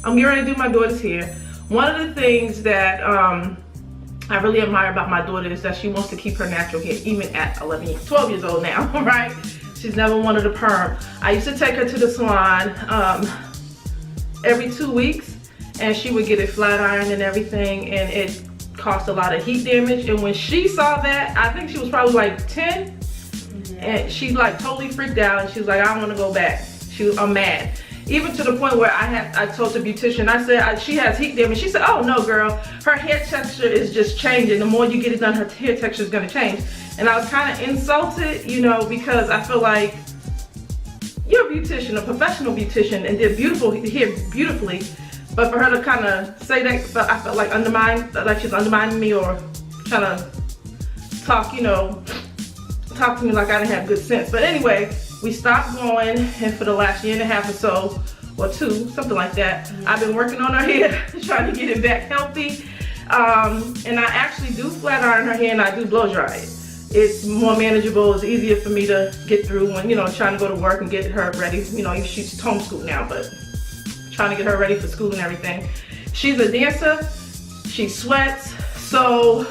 I'm getting ready to do my daughter's hair. One of the things that I really admire about my daughter is that she wants to keep her natural hair even at 12 years old now, right? She's never wanted a perm. I used to take her to the salon every 2 weeks, and she would get it flat ironed and everything, and it cost a lot of heat damage. And when she saw that, I think she was probably like 10, and she like totally freaked out, and she was like, I don't want to go back. I'm mad. Even to the point where I told the beautician, I said, she has heat damage. She said, oh no girl, her hair texture is just changing. The more you get it done, her hair texture is gonna change. And I was kind of insulted, you know, because I feel like you're a beautician, a professional beautician, and did beautiful hair beautifully. But for her to kind of say that, I felt like she's undermining me or trying to talk, you know, talk to me like I didn't have good sense. But anyway, we stopped going, and for the last year and a half or so, or 2, something like that, I've been working on her hair, trying to get it back healthy. And I actually do flat iron her hair, and I do blow dry it. It's more manageable, it's easier for me to get through when, you know, trying to go to work and get her ready. You know, she's homeschooled now, but trying to get her ready for school and everything. She's a dancer, she sweats, so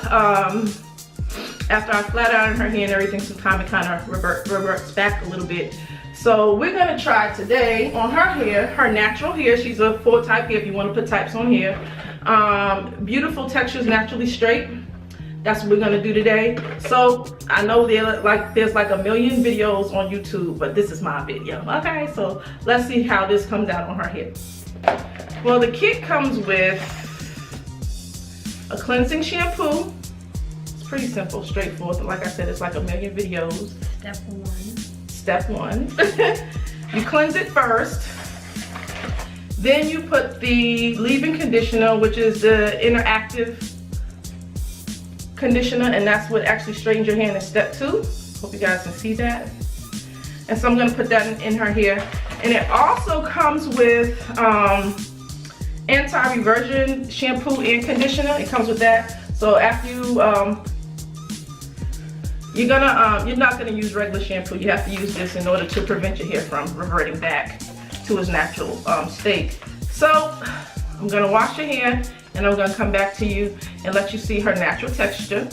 after I flat iron her hair and everything, sometimes it kind of reverts back a little bit. So we're gonna try today on her hair, her natural hair. She's a 4 type hair if you want to put types on here. Beautiful textures, naturally straight. That's what we're gonna do today. So I know there's like a million videos on YouTube, but this is my video. Okay, so let's see how this comes out on her hair. Well, the kit comes with a cleansing shampoo. Pretty simple, straightforward. Like I said, it's like a million videos. Step one. You cleanse it first. Then you put the leave-in conditioner, which is the interactive conditioner, and that's what actually straightens your hair in step 2. Hope you guys can see that. And so I'm gonna put that in her hair. And it also comes with anti-reversion shampoo and conditioner. It comes with that. So after you're not gonna use regular shampoo. You have to use this in order to prevent your hair from reverting back to its natural state. So I'm gonna wash your hair, and I'm gonna come back to you and let you see her natural texture.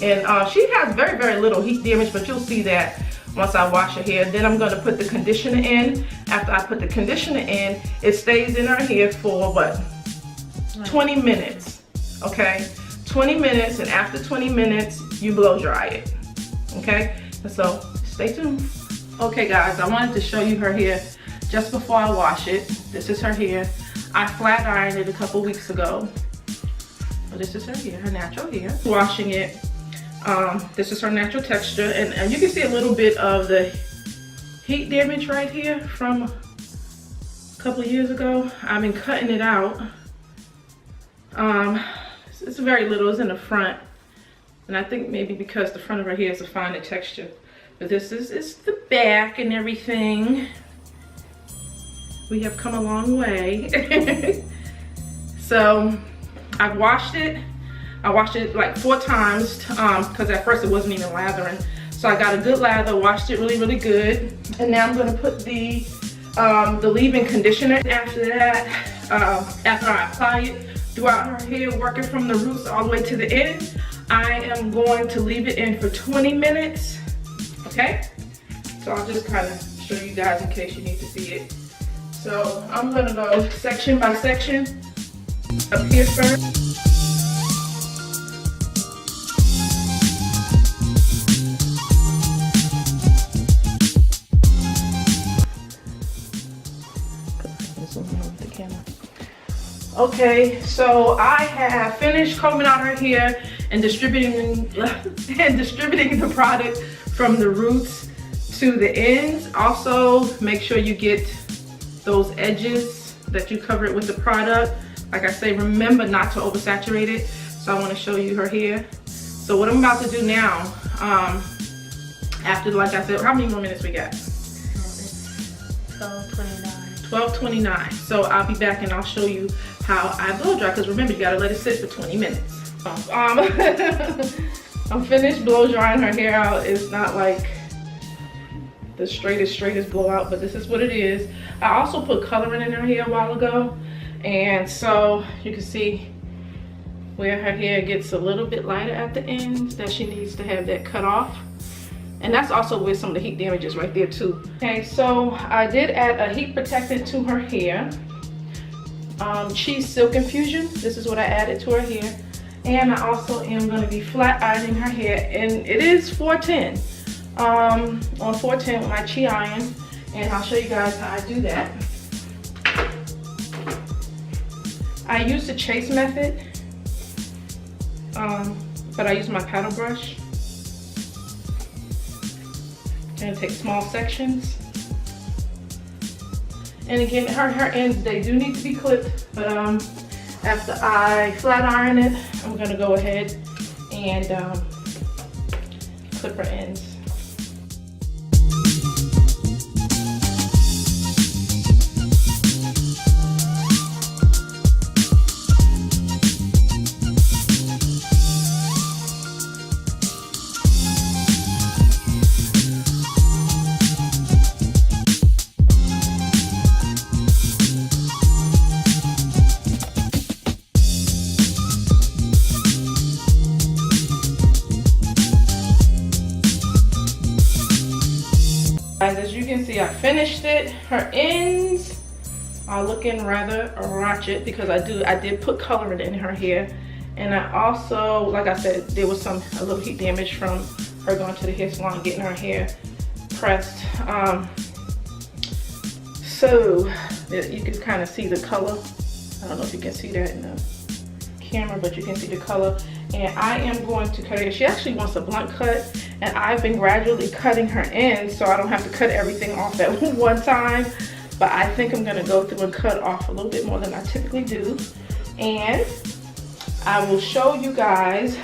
And she has very, very little heat damage, but you'll see that once I wash her hair. Then I'm gonna put the conditioner in. After I put the conditioner in, it stays in her hair for what? 20 minutes, okay? 20 minutes, and after 20 minutes, you blow dry it, okay? And so, stay tuned. Okay guys, I wanted to show you her hair just before I wash it. This is her hair. I flat ironed it a couple weeks ago. But this is her hair, her natural hair. Washing it, this is her natural texture, and you can see a little bit of the heat damage right here from a couple of years ago. I've been cutting it out. It's very little, it's in the front. And I think maybe because the front of her hair is a finer texture. But this is the back and everything. We have come a long way. So I've washed it. I washed it like 4 times because at first it wasn't even lathering. So I got a good lather, washed it really, really good. And now I'm gonna put the leave-in conditioner. After that, after I apply it throughout her hair, working from the roots all the way to the end, I am going to leave it in for 20 minutes, okay? So I'll just kind of show you guys in case you need to see it. So I'm gonna go section by section, up here first. Okay, so I have finished combing out her hair and distributing the product from the roots to the ends. Also, make sure you get those edges that you cover it with the product. Like I say, remember not to oversaturate it. So I want to show you her hair. So what I'm about to do now, after, like I said, how many more minutes we got? 12:29. 12:29. So I'll be back and I'll show you how I blow dry, because remember, you gotta let it sit for 20 minutes. I'm finished blow drying her hair out. It's not like the straightest blowout, but this is what it is. I also put coloring in her hair a while ago. And so you can see where her hair gets a little bit lighter at the ends, that she needs to have that cut off. And that's also where some of the heat damage is right there too. Okay, so I did add a heat protectant to her hair. Cheese Silk Infusion, this is what I added to her hair. And I also am going to be flat ironing her hair, and it is 410 on 410 with my Chi iron, and I'll show you guys how I do that. I use the chase method, but I use my paddle brush. I'm going to take small sections. And again, her ends, they do need to be clipped, but after I flat iron it, I'm going to go ahead and clip her ends. As you can see, I finished it. Her ends are looking rather ratchet because I did put coloring in her hair, and I also, like I said, there was a little heat damage from her going to the hair salon getting her hair pressed. So you can kind of see the color. I don't know if you can see that in the camera, but you can see the color. And I am going to cut her. She actually wants a blunt cut, and I've been gradually cutting her ends so I don't have to cut everything off at one time. But I think I'm gonna go through and cut off a little bit more than I typically do. And I will show you guys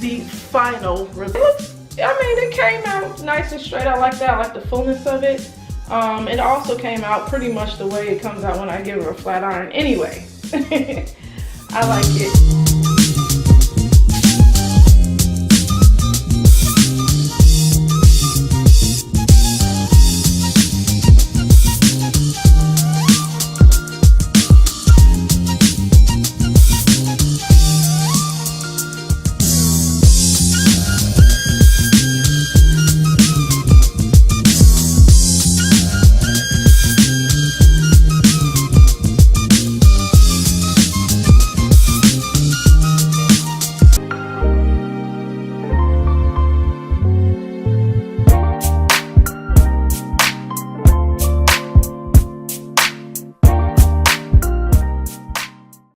the final result. I mean, it came out nice and straight. I like that. I like the fullness of it. It also came out pretty much the way it comes out when I give her a flat iron anyway. I like it.